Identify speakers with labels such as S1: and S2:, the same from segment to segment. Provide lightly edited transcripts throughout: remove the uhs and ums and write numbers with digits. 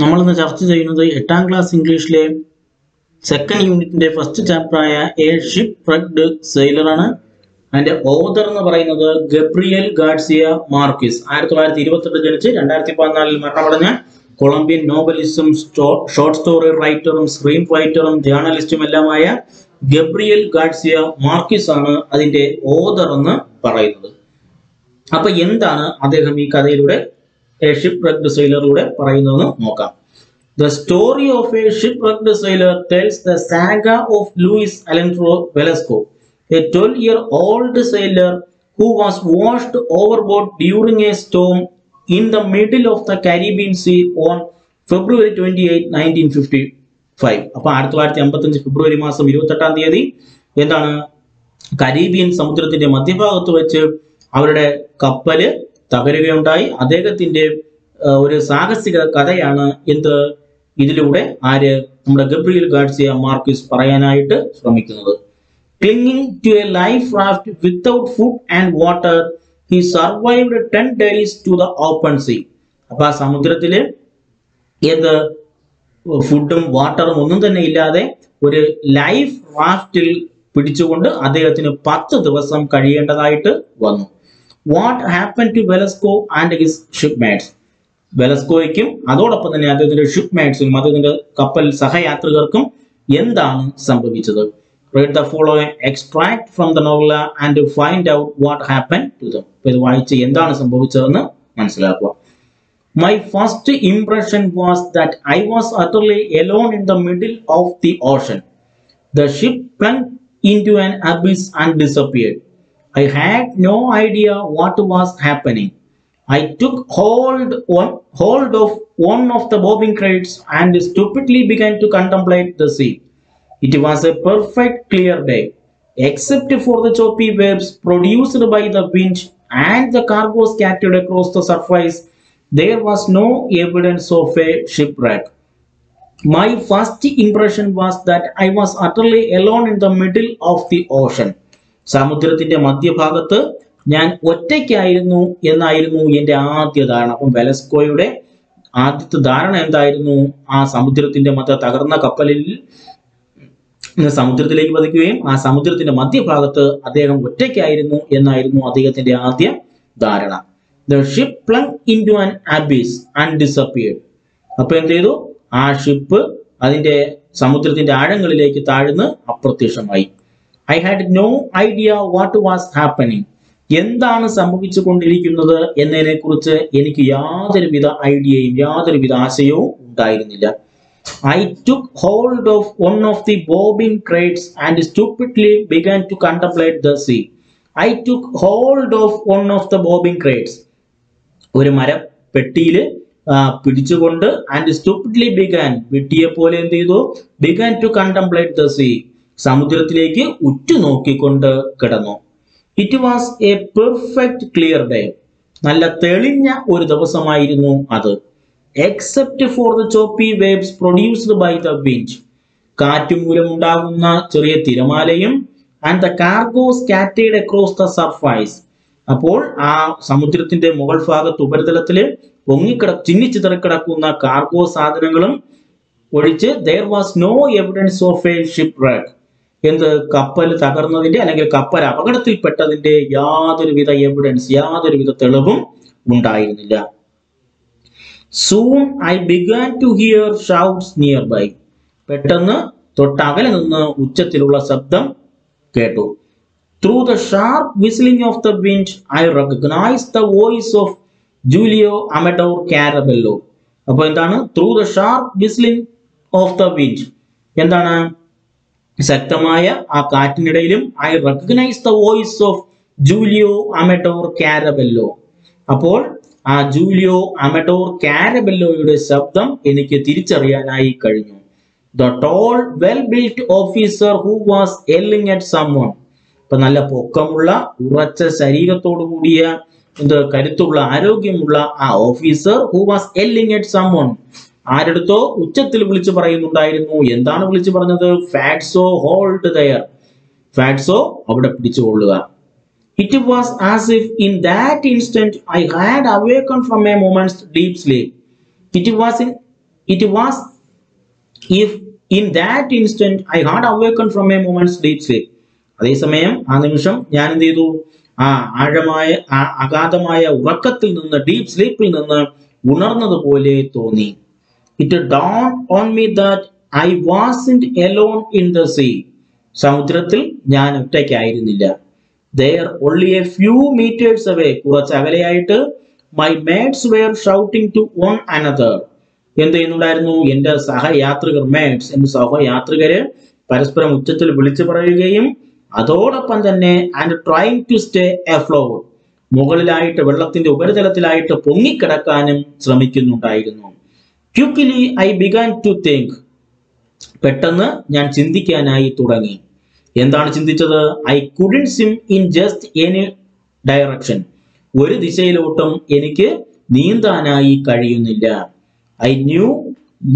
S1: നമ്മളിന്ന് ചർച്ച ചെയ്യുന്നത് 8ാം ക്ലാസ് ഇംഗ്ലീഷിലെ സെക്കൻഡ് യൂണിറ്റിന്റെ ഫസ്റ്റ് ചാപ്റ്ററായ എ ഷിപ്പ് റഗ്ഡ് സെയിലർ ആണ്. അതിന്റെ ഓതർ എന്ന് പറയുന്നത് ഗബ്രിയൽ ഗാർസിയ മാർക്വിസ്. 1928 ജനിച്ച് 2014 മരണമടഞ്ഞ കൊളംബിയൻ നോവലിസ്റ്റും ഷോർട്ട് സ്റ്റോറി റൈറ്ററും സ്ക്രീൻ റൈറ്ററും ജേർണലിസ്റ്റും എല്ലാമായ ഗബ്രിയൽ ഗാർസിയ മാർക്വിസ് ആണ് അതിന്റെ ഓതർ എന്ന് പറയുന്നത്. അപ്പൊ എന്താണ് അദ്ദേഹം ഈ കഥയിലൂടെ A shipwrecked sailor പറയുന്നതെന്ന് നോക്കാം. The story of a shipwrecked sailor tells the saga of Luis Alejandro Velasco, a 12-year-old sailor who was washed overboard during a storm in the middle of the Caribbean Sea on February 28, 1955. അപ്പോൾ 1955 ഫെബ്രുവരി മാസം 28-ാം തീയതി എന്താണ് Caribbean സമുദ്രത്തിന്റെ മധ്യഭാഗത്ത് വെച്ച് അവരുടെ കപ്പല് തകരുകയുണ്ടായി. അദ്ദേഹത്തിന്റെ ഒരു സാഹസിക കഥയാണ് ഇതിലൂടെ നമ്മുടെ ഗബ്രിയൽ ഗാർസിയ മാർക്വിസ് പറയാനായിട്ട് ശ്രമിക്കുന്നത്. Clinging to a life raft without food and water he survived 10 days to the open sea. അപ്പൊ ആ സമുദ്രത്തില് ഫുഡും വാട്ടറും ഒന്നും തന്നെ ഇല്ലാതെ ഒരു ലൈഫ് റാഫ്റ്റിൽ പിടിച്ചുകൊണ്ട് അദ്ദേഹത്തിന് 10 ദിവസം കഴിയേണ്ടതായിട്ട് വന്നു. What happened to Velasco and his shipmates? വെലസ്കോയ്ക്കും അതോടൊപ്പം തന്നെ അദ്ദേഹത്തിന്റെ ഷിപ്പ്മേറ്റ്സിനും അദ്ദേഹത്തിന്റെ കപ്പൽ സഹയാത്രികർക്കും എന്താണ് സംഭവിച്ചത്? Read the following extract from the novella and find out what happened to them. ഇത് വായിച്ച് എന്താണ് സംഭവിച്ചതെന്ന് മനസ്സിലാക്കുക. My first impression was that I was utterly alone in the middle of the ocean. The ship plunged into an abyss and disappeared. I had no idea what was happening. I took hold of one of the bobbing crates and stupidly began to contemplate the sea. It was a perfect clear day, except for the choppy waves produced by the wind and the cargo scattered across the surface. There was no evidence of a shipwreck. My first impression was that I was utterly alone in the middle of the ocean. സമുദ്രത്തിന്റെ മധ്യഭാഗത്ത് ഞാൻ ഒറ്റയ്ക്കായിരുന്നു എന്നായിരുന്നു എന്റെ ആദ്യ ധാരണ. അപ്പം വെലസ്കോയുടെ ആദ്യത്തെ ധാരണ എന്തായിരുന്നു? ആ സമുദ്രത്തിന്റെ തകർന്ന കപ്പലിൽ സമുദ്രത്തിലേക്ക് പതിക്കുകയും ആ സമുദ്രത്തിന്റെ മധ്യഭാഗത്ത് അദ്ദേഹം ഒറ്റയ്ക്കായിരുന്നു എന്നായിരുന്നു അദ്ദേഹത്തിന്റെ ആദ്യ ധാരണ. The ship plunged into an abyss and disappeared. അപ്പൊ എന്ത് ചെയ്തു? ആ ഷിപ്പ് അതിന്റെ സമുദ്രത്തിന്റെ ആഴങ്ങളിലേക്ക് താഴ്ന്ന് അപ്രത്യക്ഷമായി. I had no idea what was happening. എന്താണ് സംഭവിച്ചു കൊണ്ടിരിക്കുന്നത് എന്നതിനെ കുറിച്ച് എനിക്ക് യാതൊരുവിധ ഐഡിയയും യാതൊരുവിധ ആശയവും ഉണ്ടായിരുന്നില്ല. I took hold of one of the bobbing crates and stupidly began to contemplate the sea. I took hold of one of the bobbing crates. ഒരു മരപ്പെട്ടിയിൽ പിടിച്ചുകൊണ്ട് and stupidly began വെട്ടിയെ പോലെ എന്ത് ചെയ്തു? Began to contemplate the sea. സമുദ്രത്തിലേക്ക് ഉറ്റുനോക്കിക്കൊണ്ട് കിടന്നു. It was a perfect clear day. നല്ല തെളിഞ്ഞ ഒരു ദിവസമായിരുന്നു അത്. Except for the choppy waves produced by the wind. കാറ്റ് മൂലമുണ്ടാകുന്ന ചെറിയ തിരമാലയും and the cargo scattered across the surface. അപ്പോൾ ആ സമുദ്രത്തിന്റെ മുകൾ ഭാഗത്ത് ഉപരിതലത്തില് ചിന്നിച്ചിതറിക്കിടക്കുന്ന കാർഗോ സാധനങ്ങളും ഒഴിച്ച് there was no evidence of a shipwreck. കപ്പൽ തകർന്നതിന്റെ അല്ലെങ്കിൽ കപ്പൽ അപകടത്തിൽപ്പെട്ടതിന്റെ യാതൊരുവിധ എവിഡൻസ് യാതൊരുവിധ തെളിവും ഉണ്ടായിരുന്നില്ല. Soon I began to hear shouts nearby. പെട്ടെന്ന് തൊട്ടകലെ നിന്ന് ഉച്ചത്തിലുള്ള ശബ്ദം കേട്ടു. Through the sharp whistling of the wind I recognized the voice of Julio Amador Carabello. അപ്പൊ എന്താണ്? Through the sharp whistling of the wind. എന്താണ്? ശക്തമായ ആ കാറ്റിനിടയിലും I recognize the voice of Julio Amador Carabello. അപ്പോൾ ആ ജൂലിയോ അമഡോർ കാരബെല്ലോയുടെ ശബ്ദം എനിക്ക് തിരിച്ചറിയാനായി കഴിഞ്ഞു. The tall, well-built officer who was yelling at someone. ഇപ്പൊ നല്ല പൊക്കമുള്ള ഉറച്ച ശരീരത്തോടു കൂടിയ കരുത്തുള്ള ആരോഗ്യമുള്ള ആ officer who was yelling at someone. ആരെടുത്തോ ഉച്ചത്തിൽ വിളിച്ചു പറയുന്നുണ്ടായിരുന്നു. എന്താണ് വിളിച്ചു പറഞ്ഞത്? ഫാറ്റ്സോ ഹോൾഡ് ദയർ. ഫാറ്റ്സോ അവിടെ പിടിച്ചുകൊള്ളുക. It was as if in that instant I had awakened from a moment's deep sleep. It was in It was if in that instant I had awakened from a moment's deep sleep. അതേസമയം ആ നിമിഷം ഞാൻ എന്ത് ചെയ്തു? ആ ആഴമായ അഗാധമായ ഉറക്കത്തിൽ നിന്ന്, ഡീപ് സ്ലീപ്പിൽ നിന്ന് ഉണർന്നതുപോലെ തോന്നി. It dawned on me that I wasn't alone in the sea. സമുദ്രത്തിൽ ഞാൻ ഒറ്റയ്ക്കായിരുന്നില്ല. There only a few meters away, കുറച്ച് അകലെയായിട്ട്, my mates were shouting to one another. എന്ത് ചെയ്യുന്നുണ്ടായിരുന്നു? എന്റെ സഹയാത്രികർ, mates എന്റെ സഹയാത്രികര് പരസ്പരം ഉച്ചത്തിൽ വിളിച്ചു പറയുകയും അതോടൊപ്പം തന്നെ and trying to stay afloat, മുകളിലായിട്ട് വെള്ളത്തിന്റെ ഉപരിതലത്തിലായിട്ട് പൊങ്ങിക്കിടക്കാനും ശ്രമിക്കുന്നുണ്ടായിരുന്നു. Quickly I began to think. പെട്ടെന്ന് ഞാൻ ചിന്തിക്കാനായി തുടങ്ങി. എന്താണ് ചിന്തിച്ചത്? I couldn't swim in just any direction. ഒരു ദിശയിലോട്ടും എനിക്ക് നീന്താനായി കഴിയുന്നില്ല. I knew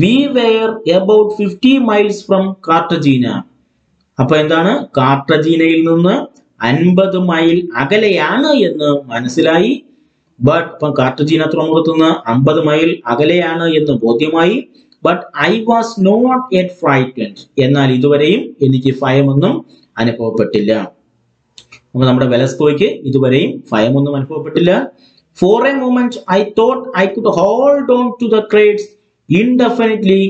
S1: we were about 50 miles from Cartagena. അപ്പൊ എന്താണ്? കാർട്ടജീനയിൽ നിന്ന് 50 മൈൽ അകലെയാണ് എന്ന് മനസ്സിലായി. ബട്ട് ഇപ്പം കാർട്ടജീന തുറമുഖത്ത് നിന്ന് 50 മൈൽ അകലെയാണ് എന്ന് ബോധ്യമായി. But I was not yet frightened. എന്നാൽ ഇതുവരെയും എനിക്ക് ഭയമൊന്നും അനുഭവപ്പെട്ടില്ല. അപ്പൊ നമ്മുടെ വെലസ്കോയ്ക്ക് ഇതുവരെയും ഭയമൊന്നും അനുഭവപ്പെട്ടില്ല. For a moment I thought I could hold on to the crates indefinitely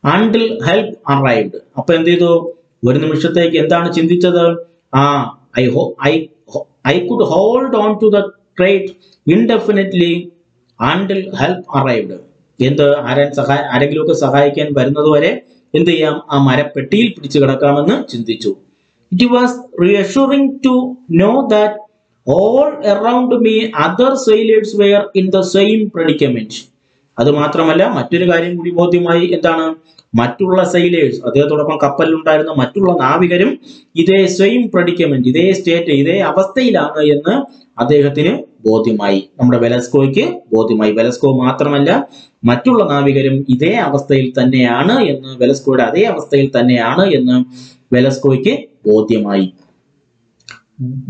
S1: until help arrived. അപ്പൊ എന്ത് ചെയ്തു? ഒരു നിമിഷത്തേക്ക് എന്താണ് ചിന്തിച്ചത്? I could hold on to the crate indefinitely until help arrived. എന്ത്? ആരെങ്കിലുമൊക്കെ സഹായിക്കാൻ വരുന്നത് വരെ എന്ത് ചെയ്യാം? ആ മരപ്പെട്ടിയിൽ പിടിച്ചു കിടക്കാമെന്ന് ചിന്തിച്ചു. It was reassuring to know that all around me other sailors were in the same predicament. അത് മാത്രമല്ല മറ്റൊരു കാര്യം കൂടി ബോധ്യമായി. എന്താണ്? മറ്റുള്ള സെയിലേഴ്സ്, അദ്ദേഹത്തോടൊപ്പം കപ്പലിലുണ്ടായിരുന്ന മറ്റുള്ള നാവികരും ഇതേ സെയിം പ്രെഡിക്കമെന്റ്, ഇതേ സ്റ്റേറ്റ്, ഇതേ അവസ്ഥയിലാണ് എന്ന് അദ്ദേഹത്തിന് ബോധ്യമായി. നമ്മുടെ വെലസ്കോയ്ക്ക് ബോധ്യമായി. വെലസ്കോ മാത്രമല്ല മറ്റുള്ള നാവികരും ഇതേ അവസ്ഥയിൽ തന്നെയാണ് എന്ന്, വെലസ്കോയുടെ അതേ അവസ്ഥയിൽ തന്നെയാണ് എന്ന് വെലസ്കോയ്ക്ക് ബോധ്യമായി.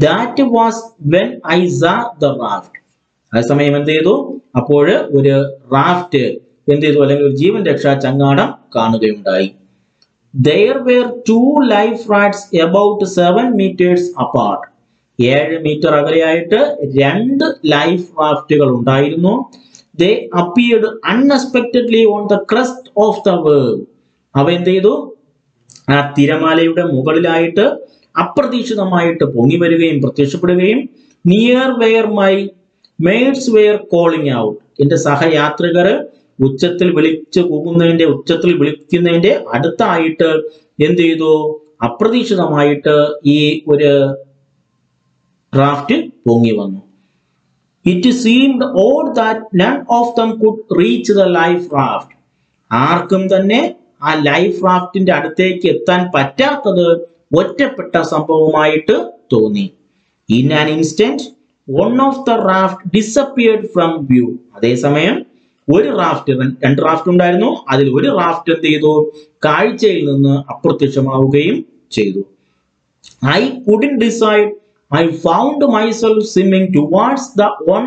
S1: That was when I saw the raft. അതേസമയം എന്ത് ചെയ്തു? അപ്പോൾ ഒരു റാഫ്റ്റ് എന്ത് ചെയ്തു? അല്ലെങ്കിൽ ഒരു ജീവൻ രക്ഷാ ചങ്ങാടം കാണുകയുണ്ടായി. There were 2 life rafts about 7 meters apart. 7 metre അകലെയായിട്ട് 2 life റാഫ്റ്റുകൾ ഉണ്ടായിരുന്നു. They appeared unexpectedly on the crest of the wave. അവ എന്ത് ചെയ്തു? ആ തിരമാലയുടെ മുകളിലായിട്ട് അപ്രതീക്ഷിതമായിട്ട് പൊങ്ങി വരികയും പ്രത്യക്ഷപ്പെടുകയും near where my mates were calling out. എന്റെ സഹയാത്രികർ ഉച്ചത്തിൽ വിളിക്കുന്നതിന്റെ അടുത്തായിട്ട് എന്ത് ചെയ്തു? അപ്രതീക്ഷിതമായിട്ട് ഈ ഒരു റാഫ്റ്റ് പൊങ്ങി വന്നു. It seemed odd that none of them could reach the life raft. ആർക്കും തന്നെ ആ ലൈഫ് റാഫ്റ്റിന്റെ അടുത്തേക്ക് എത്താൻ പറ്റാത്തത് ഒറ്റപ്പെട്ട സംഭവമായിട്ട് തോന്നി. In an instant one of the raft disappeared from view. അതേസമയം ഒരു റാഫ്റ്റ്, 2 റാഫ്റ്റ് ഉണ്ടായിരുന്നു, അതിൽ ഒരു റാഫ്റ്റ് എന്ത് ചെയ്തു? കാഴ്ചയിൽ നിന്ന് അപ്രത്യക്ഷമാവുകയും ചെയ്തു. I couldn't decide. I found myself swimming towards the one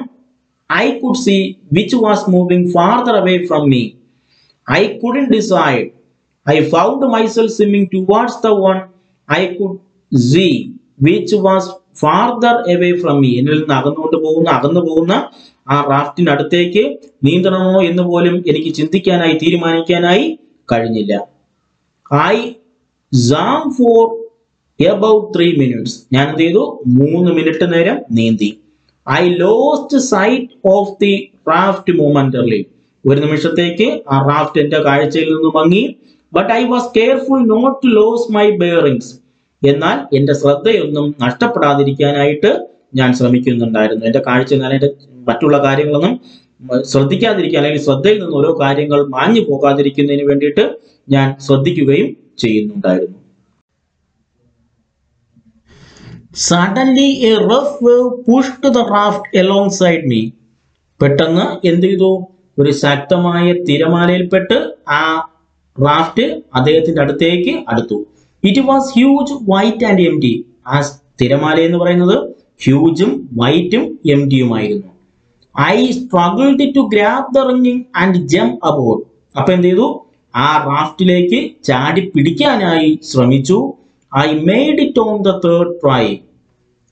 S1: I could see which was moving farther away from me. I couldn't decide. I found myself swimming towards the one I could see which was farther away from me. എന്നിൽ നിന്ന് അകന്നു പോകുന്ന ആ റാഫ്റ്റിനടുത്തേക്ക് നീന്തണമോ എന്ന് പോലും എനിക്ക് തീരുമാനിക്കാനായി കഴിഞ്ഞില്ല. I swam for about 3 minutes. ഞാൻ എന്ത് ചെയ്തു? 3 മിനിറ്റ് നേരം നീന്തി. I lost sight of the raft momentarily. ഒരു നിമിഷത്തേക്ക് ആ റാഫ്റ്റ് എന്റെ കാഴ്ചയിൽ നിന്ന് മങ്ങി. But I was careful not to lose my bearings. എന്നാൽ എന്റെ ശ്രദ്ധയൊന്നും നഷ്ടപ്പെടാതിരിക്കാനായിട്ട് ഞാൻ ശ്രമിക്കുന്നുണ്ടായിരുന്നു. എന്റെ കാഴ്ച, ഞാൻ എന്റെ മറ്റുള്ള കാര്യങ്ങളൊന്നും ശ്രദ്ധിക്കാതിരിക്കാൻ, അല്ലെങ്കിൽ ശ്രദ്ധയിൽ നിന്ന് ഓരോ കാര്യങ്ങൾ മാഞ്ഞു പോകാതിരിക്കുന്നതിന് വേണ്ടിയിട്ട് ഞാൻ ശ്രദ്ധിക്കുകയും ചെയ്യുന്നുണ്ടായിരുന്നു. Suddenly a rough wave pushed the raft alongside me. പെട്ടെന്ന് എന്ത് ചെയ്തു? ഒരു ശക്തമായ തിരമാലയിൽപ്പെട്ട് ആ റാഫ്റ്റ് അദ്ദേഹത്തിന്റെ അടുത്തേക്ക് അടുത്തു. It was huge, white and empty. ആ തിരമാല എന്ന് പറയുന്നത് ഹ്യൂജും വൈറ്റും എംപ്റ്റിയുമായിരുന്നു. I struggled to grab the റിംഗിങ് ആൻഡ് ജംപ് അബോർഡ്. അപ്പൊ എന്ത് ചെയ്തു? ആ റാഫ്റ്റിലേക്ക് ചാടി പിടിക്കാനായി ശ്രമിച്ചു. I made it on the third try.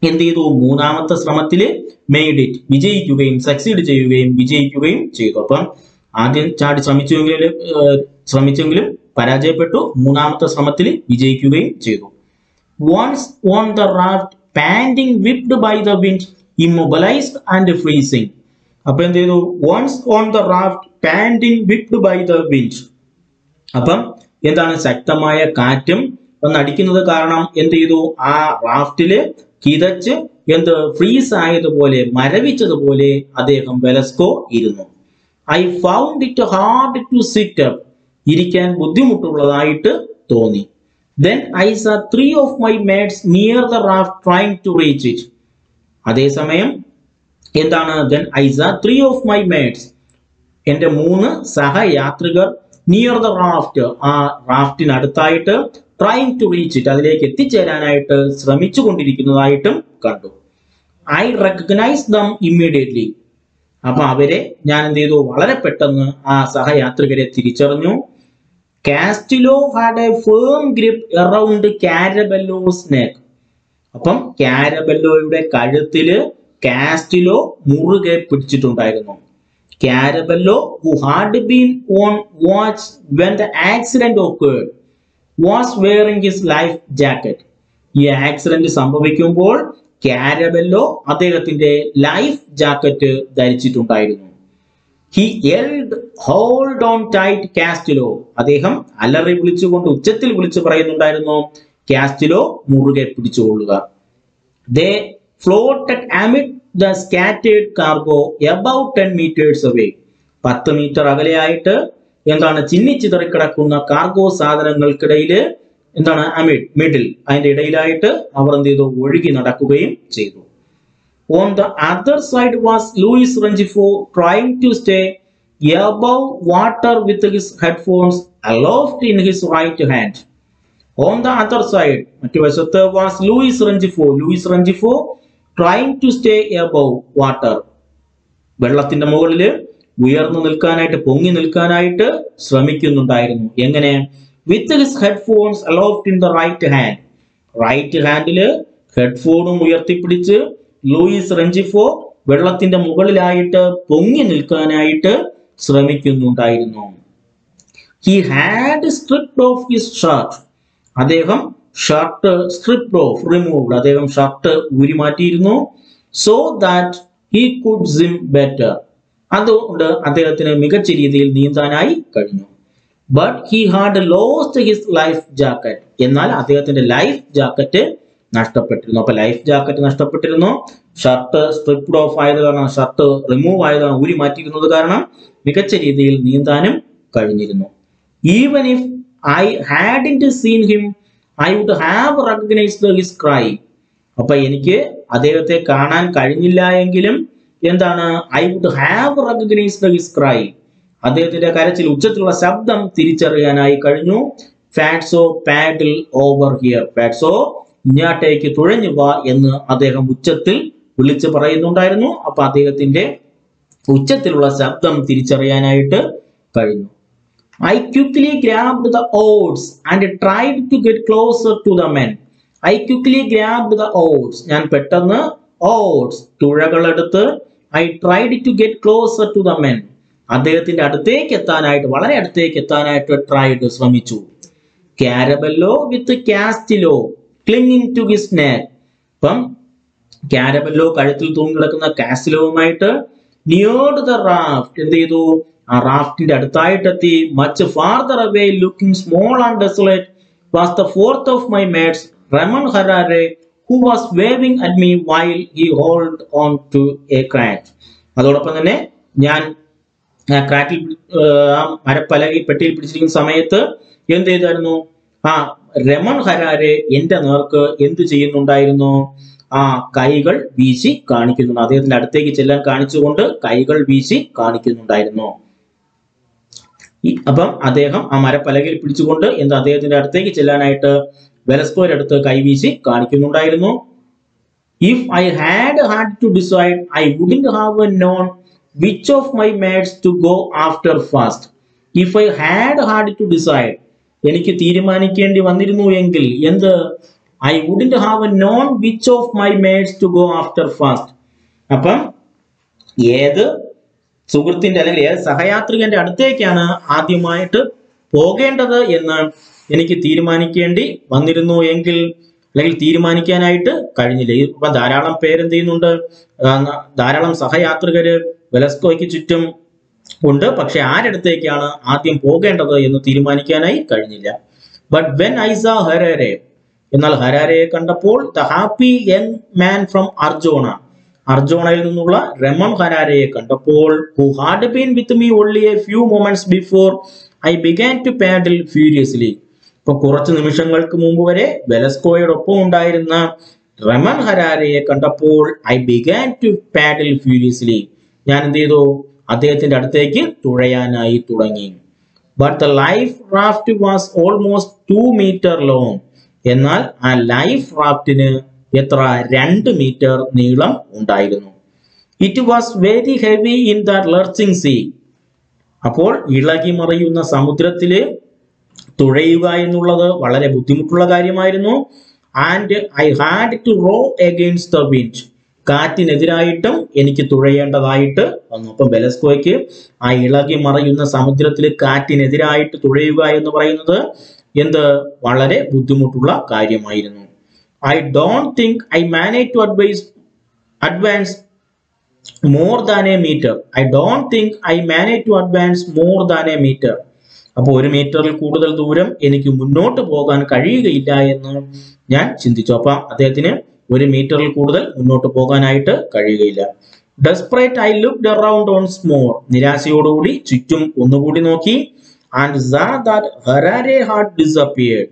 S1: എന്ത് ചെയ്തു? മൂന്നാമത്തെ ശ്രമത്തില് മെയ്ഡ് ഇറ്റ്, വിജയിക്കുകയും സക്സീഡ് ചെയ്യുകയും വിജയിക്കുകയും ചെയ്തു. അപ്പം ആദ്യം ചാടി ശ്രമിച്ചെങ്കിലും പരാജയപ്പെട്ടു. മൂന്നാമത്തെ ശ്രമത്തിൽ വിജയിക്കുകയും ചെയ്തു. Once on the raft pounding whipped by the wind immobilised and freezing. അപ്പൊ എന്ത് ചെയ്തു? Once on the raft pounding whipped by the wind. അപ്പം എന്താണ്? ശക്തമായ കാറ്റും വന്നടിക്കുന്നത് കാരണം എന്ത് ചെയ്തു? ആ റാഫ്റ്റില് കിതച്ച് ഫ്രീസ് ആയതുപോലെ, മരവിച്ചതുപോലെ അദ്ദേഹം വെലസ്കോ ഇരുന്നു. I found it hard to sit up. ഇരിക്കാൻ ബുദ്ധിമുട്ടുള്ളതായിട്ട് തോന്നി. Then I saw 3 of my mates near the raft trying to reach it. അതേസമയം എന്താണ്? Then I saw 3 of my mates, എൻ്റെ 3 സഹയാത്രികർ, നിയർ ദ റാഫ്റ്റ്, ആ റാഫ്റ്റിനടുത്തായിട്ട്, ട്രൈങ് ടു റീച്ച് ഇറ്റ്, അതിലേക്ക് എത്തിച്ചേരാനായിട്ട് ശ്രമിച്ചു കൊണ്ടിരിക്കുന്നതായിട്ടും കണ്ടു. I recognise them immediately. അപ്പൊ അവരെ ഞാൻ എന്ത് ചെയ്തു? വളരെ പെട്ടെന്ന് ആ സഹയാത്രികരെ തിരിച്ചറിഞ്ഞു. Castillo had a firm grip around Caraballo's neck. അപ്പം കാരബെല്ലോയുടെ കഴുത്തില് കാസ്റ്റിലോ മുറുകെ പിടിച്ചിട്ടുണ്ടായിരുന്നു. Caraballo, who had been on watch when the accident occurred, was wearing his life jacket. ഈ ആക്സിഡന്റ് സംഭവിക്കുമ്പോൾ കാരബെല്ലോ അദ്ദേഹത്തിന്റെ ലൈഫ് ജാക്കറ്റ് ധരിച്ചിട്ടുണ്ടായിരുന്നു. He yelled, hold on tight, Castillo. അദ്ദേഹം അലറി വിളിച്ചുകൊണ്ട് ഉച്ചത്തിൽ വിളിച്ചു പറയുന്നുണ്ടായിരുന്നു, കാസ്റ്റിലോ മുറുകെ പിടിച്ചുകൊള്ളുക. They floated amid the scattered cargo about 10 meters away. 10 metre അകലെയായിട്ട് എന്താണ്? ചിന്നിച്ചിതറിക്കിടക്കുന്ന കാർഗോ സാധനങ്ങൾക്കിടയില് എന്താണ്? അമിഡ്, മിഡിൽ, അതിന്റെ ഇടയിലായിട്ട് അവർ എന്ത് ചെയ്തു? ഒഴുകി നടക്കുകയും ചെയ്തു. On the other side was Luis Rengifo trying to stay above water with his headphones aloft in his right hand. On the other side, മറ്റു വശത്ത് was Luis Rengifo. Luis Rengifo trying to stay above water. വെള്ളത്തിന്റെ മുകളില് ഉയർന്നു നിൽക്കാനായിട്ട്, പൊങ്ങി നിൽക്കാനായിട്ട് ശ്രമിക്കുന്നുണ്ടായിരുന്നു. എങ്ങനെ? With his headphones aloft in the right hand. Right ഹാൻഡില് ഹെഡ്ഫോണും ഉയർത്തിപ്പിടിച്ച് ലൂയിസ് റെഞ്ചിഫോ വെള്ളത്തിന്റെ മുകളിലായിട്ട് പൊങ്ങി നിൽക്കാനായിട്ട് ശ്രമിക്കുന്നുണ്ടായിരുന്നു. He had stripped off his shirt. അദ്ദേഹം ഷർട്ട് സ്ട്രിപ്ഡ് ഓഫ്, റിമൂവ്ഡ്, അദ്ദേഹം ഷർട്ട് ഊരി മാറ്റിയിരുന്നു. So that he could swim better. അതുകൊണ്ട് അദ്ദേഹത്തിന് മികച്ച രീതിയിൽ നീന്താനായി കഴിഞ്ഞു. But he had lost his life jacket. എന്നാൽ അദ്ദേഹത്തിന്റെ ലൈഫ് ജാക്കറ്റ് നഷ്ടപ്പെട്ടിരുന്നു. അപ്പൊ ലൈഫ് ജാക്കറ്റ് നഷ്ടപ്പെട്ടിരുന്നു. ഷർട്ട് സ്ട്രിപ്ഡ് ഓഫ് ആയത് കാരണം, ഷർട്ട് റിമൂവ് ആയതാണ്, ഊരി മാറ്റിയിരുന്നത് കാരണം മികച്ച രീതിയിൽ നീന്താനും കഴിഞ്ഞിരുന്നു. Even if I hadn't seen him, I would have recognized his cry. അപ്പൊ എനിക്ക് അദ്ദേഹത്തെ കാണാൻ കഴിഞ്ഞില്ല എങ്കിലും എന്താണ്? I would have recognized his cry. അദ്ദേഹത്തിന്റെ കരച്ചിൽ, ഉച്ചത്തിലുള്ള ശബ്ദം തിരിച്ചറിയാനായി കഴിഞ്ഞു. ഫാറ്റ്സോ പാഡിൽ ഓവർ ഹിയർ. ഫാറ്റ്സോ ഇങ്ങോട്ടേക്ക് തുഴഞ്ഞു വാ എന്ന് അദ്ദേഹം ഉച്ചത്തിൽ വിളിച്ചു പറയുന്നുണ്ടായിരുന്നു. അപ്പൊ അദ്ദേഹത്തിന്റെ ഉച്ചത്തിലുള്ള ശബ്ദം തിരിച്ചറിയാനായിട്ട് കഴിഞ്ഞു. I quickly grabbed the oars and tried to get closer to the men. I quickly grabbed the oars. ഞാൻ പെട്ടെന്ന് oars, തുഴകളെടുത്ത് I tried to get closer to the men. അദ്ദേഹത്തിന്റെ അടുത്തേക്ക് എത്താനായിട്ട്, വളരെ അടുത്തേക്ക് എത്താനായിട്ട് ട്രൈഡ്, ശ്രമിച്ചു. Caraballo with Castillo clinging to his neck. അപ്പം കാരബെല്ലോ കഴുത്തിൽ തൂങ്ങിക്കിടക്കുന്ന കാസ്റ്റിലോവുമായിട്ട് നിയർഡ് ദ റാഫ്റ്റ്, എന്ത് ചെയ്തു? ആ റാഫ്റ്റിന്റെ അടുത്തായിട്ടെത്തി. Much farther away looking small and desolate was the fourth of my mates Ramon Herrera, who was waving at me while he hold on to a crate. അതോടൊപ്പം തന്നെ ഞാൻ ക്രാറ്റിൽ, മരപ്പലകയിൽ പെട്ടിയിൽ പിടിച്ചിരിക്കുന്ന സമയത്ത് എന്ത് ചെയ്തായിരുന്നു? ആ രമൺ ഹരാരെ എന്റെ നേർക്ക് എന്ത് ചെയ്യുന്നുണ്ടായിരുന്നു? ആ കൈകൾ വീശി കാണിക്കുന്നുണ്ട്. അദ്ദേഹത്തിന്റെ അടുത്തേക്ക് ചെല്ലാൻ കാണിച്ചുകൊണ്ട് കൈകൾ വീശി കാണിക്കുന്നുണ്ടായിരുന്നു. അപ്പം അദ്ദേഹം ആ മരപ്പലകയിൽ പിടിച്ചുകൊണ്ട് അദ്ദേഹത്തിന്റെ അടുത്തേക്ക് ചെല്ലാനായിട്ട് വെലസ്കോയുടെ അടുത്ത് കൈവീശി കാണിക്കുന്നുണ്ടായിരുന്നു. If I had to decide, I wouldn't have known which of my mates to go after first. If I had to decide, എനിക്ക് തീരുമാനിക്കേണ്ടി വന്നിരുന്നു എങ്കിൽ എന്ത്, I wouldn't have known which of my mates to go after first. അപ്പം ഏത് സുഹൃത്തിന്റെ അല്ലെങ്കിൽ ഏത് സഹയാത്രികന്റെ അടുത്തേക്കാണ് ആദ്യമായിട്ട് പോകേണ്ടത് എന്ന് എനിക്ക് തീരുമാനിക്കേണ്ടി വന്നിരുന്നു എങ്കിൽ, അല്ലെങ്കിൽ തീരുമാനിക്കാനായിട്ട് കഴിഞ്ഞില്ല. ഇപ്പൊ ധാരാളം പേരെന്ത് ചെയ്യുന്നുണ്ട്, ധാരാളം സഹയാത്രികര് വെലസ്കോയ്ക്ക് ചുറ്റും ഉണ്ട്. പക്ഷെ ആരടുത്തേക്കാണ് ആദ്യം പോകേണ്ടത് എന്ന് തീരുമാനിക്കാനായി കഴിഞ്ഞില്ല. But when I saw Herrera, എന്നാൽ ഹരാരയെ കണ്ടപ്പോൾ, the happy young man from Arjona, അർജോണയിൽ നിന്നുള്ള രമൺ ഹരാരയെ കണ്ടപ്പോൾ, who had been with me only a few moments before I began to paddle furiously. ഇപ്പൊ കുറച്ച് നിമിഷങ്ങൾക്ക് മുമ്പ് വരെ വെലസ്കോയോടൊപ്പം ഉണ്ടായിരുന്ന രമൺ ഹരാരയെ കണ്ടപ്പോൾ, I began to paddle furiously, ഞാൻ എന്ത് ചെയ്തു, അദ്ദേഹത്തിന്റെ അടുത്തേക്ക് തുഴയാനായി തുടങ്ങി. But the life raft was almost 2 metre long, എന്നാൽ ആ ലൈഫ് റാഫ്റ്റിന് എത്ര, 2 മീറ്റർ നീളം ഉണ്ടായിരുന്നു. It was very heavy in the lurching sea, അപ്പോൾ ഇളകി മറിയുന്ന സമുദ്രത്തില് തുഴയുക എന്നുള്ളത് വളരെ ബുദ്ധിമുട്ടുള്ള കാര്യമായിരുന്നു. And I had to row against the wind, കാറ്റിനെതിരായിട്ടും എനിക്ക് തുഴയേണ്ടതായിട്ട് വന്നു. അപ്പം വെലസ്കോയ്ക്ക് ആ ഇളകി മറയുന്ന സമുദ്രത്തിൽ കാറ്റിനെതിരായിട്ട് തുഴയുക എന്ന് പറയുന്നത് എന്ത്, വളരെ ബുദ്ധിമുട്ടുള്ള കാര്യമായിരുന്നു. I don't think I manage to advance more than a metre. I don't think I manage to advance more than a metre. അപ്പോൾ 1 മീറ്ററിൽ കൂടുതൽ ദൂരം എനിക്ക് മുന്നോട്ട് പോകാൻ കഴിയുകയില്ല എന്ന് ഞാൻ ചിന്തിച്ചു. അപ്പൊ അദ്ദേഹത്തിന് 1 മീറ്ററിൽ കൂടുതൽ മുന്നോട്ട് പോകാനായിട്ട് കഴിയുകയില്ല. Desperate I looked around once more, നിരാശയോടുകൂടി ചുറ്റും ഒന്നുകൂടി നോക്കി. And saw that Herrera had disappeared,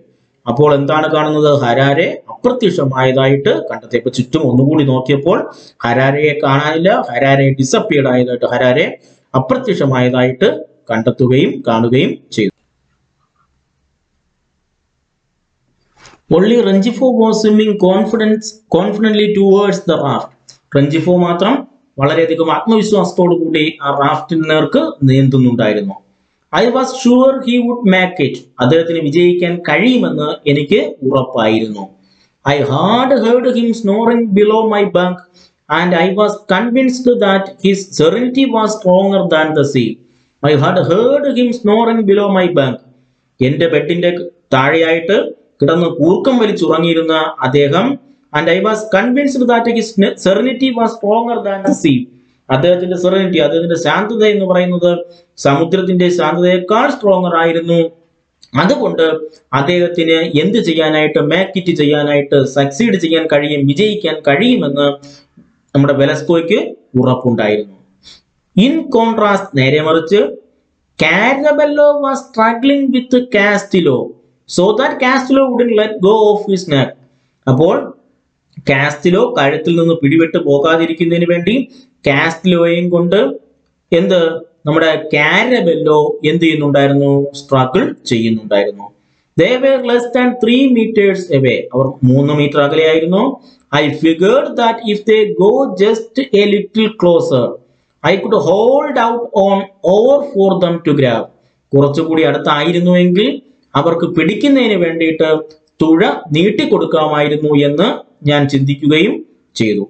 S1: അപ്പോൾ എന്താണ് കാണുന്നത്, ഹരാരെ അപ്രത്യക്ഷമായതായിട്ട് കണ്ടെത്തി. ഇപ്പൊ ചുറ്റും ഒന്നുകൂടി നോക്കിയപ്പോൾ ഹരാരയെ കാണാനില്ല, ഹരാരെ ഡിസപ്പിയർഡ് ആയതായിട്ട്, ഹരാരെ അപ്രത്യക്ഷമായതായിട്ട് കണ്ടെത്തുകയും കാണുകയും ചെയ്തു. Only Rengifo was swimming confidently towards the raft. Rengifo മാത്രം വളരെയധികം ആത്മവിശ്വാസത്തോടു കൂടി ആ റാഫ്റ്റിന് നേർക്ക് നീന്തുന്നുണ്ടായിരുന്നു. I was sure he would make it. അദ്ദേഹത്തിന് വിജയിക്കാൻ കഴിയുമെന്ന് എനിക്ക് ഉറപ്പായിരുന്നു. I had heard him snoring below my bunk and I was convinced that his serenity was stronger than the sea. I had heard him snoring below my bunk. എന്റെ ബെഡിന്റെ താഴെയായിട്ട് കിടന്ന് കൂർക്കം വലിച്ചുറങ്ങിയിരുന്ന അദ്ദേഹം, and I was convinced that his serenity was stronger than the sea. അദ്ദേഹത്തിന്റെ serenity, അദ്ദേഹത്തിന്റെ ശാന്തത എന്ന് പറയുന്നത് സമുദ്രത്തിന്റെ ശാന്തതയേക്കാൾ സ്ട്രോങ്ങർ ആയിരുന്നു. അതുകൊണ്ട് അദ്ദേഹത്തിന് എന്ത് ചെയ്യാനായിട്ട്, മേക്ക് ഇറ്റ് ചെയ്യാനായിട്ട്, സക്സീഡ് ചെയ്യാൻ കഴിയും, വിജയിക്കാൻ കഴിയുമെന്ന് നമ്മുടെ വെലസ്കോയ്ക്ക് ഉറപ്പുണ്ടായിരുന്നു. ഇൻ കോൺട്രാസ്റ്റ്, നേരെ മറിച്ച്, Caraballo was struggling with Castillo so that Castillo wouldn't let go of his neck. അപ്പോൾ കാസ്റ്റിലോ കഴുത്തിൽ നിന്ന് പിടിവിട്ട് പോകാതിരിക്കുന്നതിന് വേണ്ടി കാസ്റ്റിലോയും കൊണ്ട് നമ്മുടെ കാരബെല്ലോ എന്ത് ചെയ്യുന്നുണ്ടായിരുന്നു, സ്ട്രഗിൾ ചെയ്യുന്നുണ്ടായിരുന്നു. They were less than 3 meters away. അവർ 3 മീറ്റർ അകലെയായിരുന്നു. I figured that if they go just a little closer, I could hold out on or for them to grab. കുറച്ചുകൂടി അടുത്തായിരുന്നുവെങ്കിൽ അവർക്ക് പിടിക്കുന്നതിന് വേണ്ടിയിട്ട് തുഴ നീട്ടിക്കൊടുക്കാമായിരുന്നു എന്ന് ഞാൻ ചിന്തിക്കുകയും ചെയ്തു.